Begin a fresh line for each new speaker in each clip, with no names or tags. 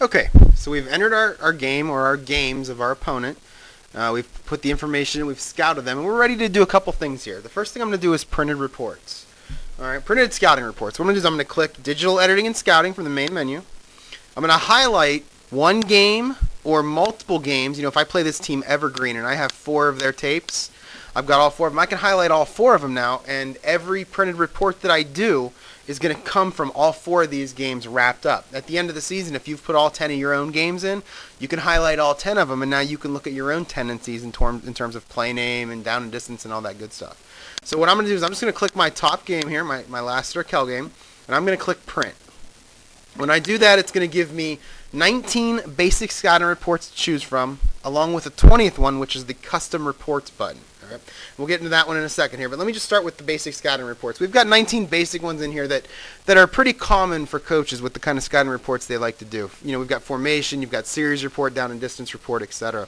Okay, so we've entered our game or our games of our opponent. We've put the information, we've scouted them, and we're ready to do a couple things here. The first thing I'm going to do is printed reports. All right, printed scouting reports. What I'm going to do is I'm going to click digital editing and scouting from the main menu. I'm going to highlight one game or multiple games. You know, if I play this team Evergreen and I have 4 of their tapes, I've got all 4 of them. I can highlight all 4 of them now, and every printed report that I do is going to come from all 4 of these games wrapped up. At the end of the season, if you've put all 10 of your own games in, you can highlight all 10 of them, and now you can look at your own tendencies in terms of play name and down and distance and all that good stuff. So what I'm going to do is I'm just going to click my top game here, my last Kel game, and I'm going to click print. When I do that, it's going to give me 19 basic scouting reports to choose from, along with a 20th one, which is the custom reports button. All right. We'll get into that one in a second here, but let me just start with the basic scouting reports. We've got 19 basic ones in here that are pretty common for coaches with the kind of scouting reports they like to do. You know, we've got formation, you've got series report, down and distance report, etc.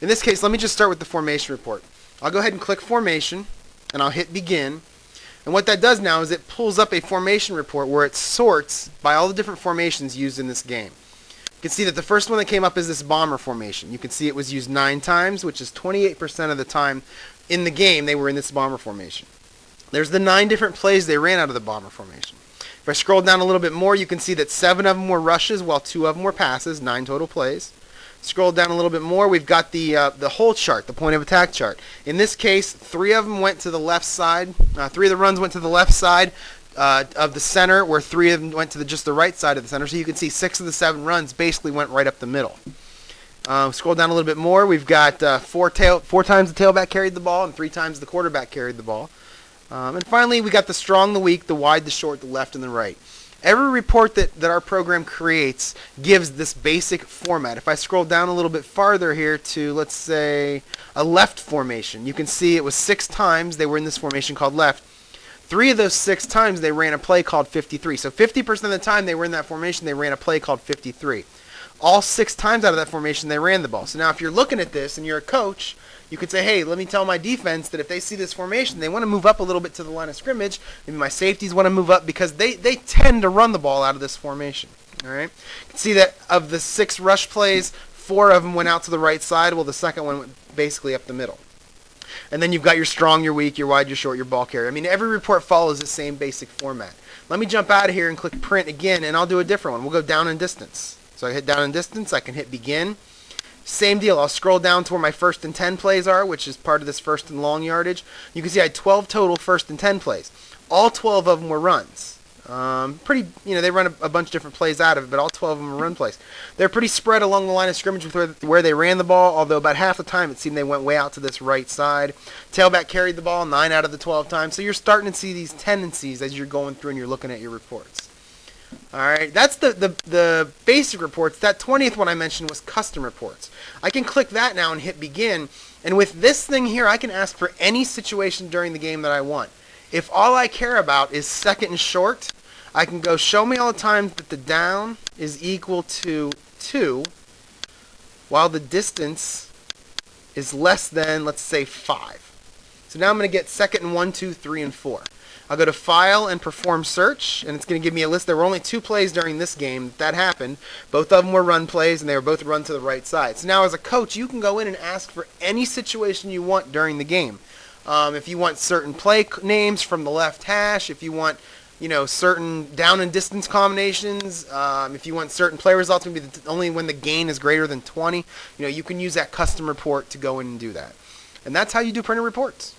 In this case, let me just start with the formation report. I'll go ahead and click formation, and I'll hit begin. And what that does now is it pulls up a formation report where it sorts by all the different formations used in this game. You can see that the first one that came up is this bomber formation. You can see it was used 9 times, which is 28% of the time in the game they were in this bomber formation. There's the 9 different plays they ran out of the bomber formation. If I scroll down a little bit more, you can see that 7 of them were rushes while 2 of them were passes, 9 total plays. Scroll down a little bit more, we've got the whole chart, the point of attack chart. In this case, 3 of them went to the left side. 3 of the runs went to the left side of the center, where 3 of them went to just the right side of the center. So you can see 6 of the 7 runs basically went right up the middle. Scroll down a little bit more, we've got 4 times the tailback carried the ball and 3 times the quarterback carried the ball. And finally, we got the strong, the weak, the wide, the short, the left, and the right. Every report that our program creates gives this basic format. If I scroll down a little bit farther here to, let's say, a left formation, you can see it was 6 times they were in this formation called left. 3 of those 6 times they ran a play called 53. So 50% of the time they were in that formation, they ran a play called 53. All 6 times out of that formation, they ran the ball. So now if you're looking at this and you're a coach, you could say, hey, let me tell my defense that if they see this formation, they want to move up a little bit to the line of scrimmage. Maybe my safeties want to move up because they tend to run the ball out of this formation. All right. You can see that of the 6 rush plays, 4 of them went out to the right side, while the second one went basically up the middle. And then you've got your strong, your weak, your wide, your short, your ball carrier. I mean, every report follows the same basic format. Let me jump out of here and click print again, and I'll do a different one. We'll go down in distance. So I hit down in distance. I can hit begin. Same deal. I'll scroll down to where my 1st and 10 plays are, which is part of this 1st and long yardage. You can see I had 12 total 1st and 10 plays. All 12 of them were runs. They run a bunch of different plays out of it, but all 12 of them were run plays. They're pretty spread along the line of scrimmage with where they ran the ball, although about half the time it seemed they went way out to this right side. Tailback carried the ball 9 out of the 12 times. So you're starting to see these tendencies as you're going through and you're looking at your reports. All right, that's the basic reports. That 20th one I mentioned was custom reports. I can click that now and hit begin. And with this thing here, I can ask for any situation during the game that I want. If all I care about is 2nd and short, I can go show me all the times that the down is equal to 2, while the distance is less than, let's say, 5. So now I'm going to get 2nd and 1, 2, 3, and 4. I'll go to File and Perform Search, and it's going to give me a list. There were only 2 plays during this game that happened. Both of them were run plays, and they were both run to the right side. So now as a coach, you can go in and ask for any situation you want during the game. If you want certain play names from the left hash, if you want certain down and distance combinations, if you want certain play results, maybe only when the gain is greater than 20, you can use that custom report to go in and do that. And that's how you do printed reports.